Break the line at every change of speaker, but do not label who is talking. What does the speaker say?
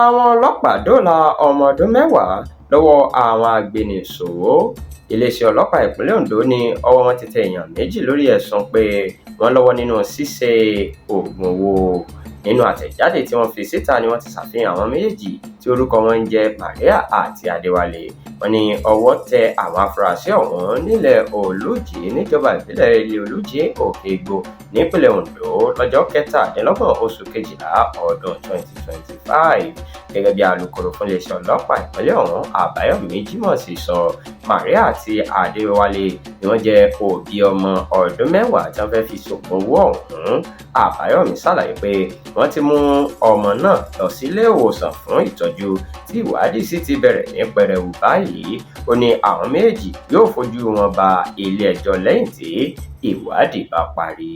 Àwọn ọlọ́pàá dóòlà ọmọ ọdún mẹ́wàá lọ́wọ́ àwọn agbeniṣòwò. Iléeṣẹ́ ọlọ́pàá ìpínlẹ̀ Ondo ní ọwọ́ wọn ti tẹ èèyàn méjì lórí ẹ̀sùn pé wọ́n lọ́wọ́ nínú ṣíṣe oògùn owó. Nínú àtẹ̀jáde tí wọ́n fi síta ni wọ́n ti ṣàfihàn àwọn méjèèjì tí orúkọ wọn ń jẹ́ Maria àti Adéwálé. Wọ́n ní ọwọ́ tẹ àwọn afurasí ọ̀hún nílẹ̀ Olújì níjọba ìbílẹ̀ Ilé Olújì Òkè-Igbó nípínlẹ̀ Ondo lọ́jọ́ 17 oṣù kejìlá ọdún 2025. Gẹ́gẹ́ bí alukoro fún iléeṣẹ́ ọlọ́pàá ìpínlẹ̀ ọ̀hún Àbáyọ̀mí Jímọ̀ sì sọ, Maria àti Adéwálé ni wọ́n jẹ́ òbí ọmọ ọdún mẹ́wàá tí wọ́n fẹ́ fi ṣògùn owó ọ̀hún. Àbáyọ̀mí ṣàlàyé pé wọ́n ti mú ọmọ náà lọ sí ilé ìwòsàn fún ìtọ́jú tí ìwádìí sì ti bẹ̀rẹ̀ ní pẹrẹwu báyìí. Ó ní àwọn méjì yóò fojú wọn ba ilé ẹjọ́ lẹ́yìn tí ìwádìí bá parí.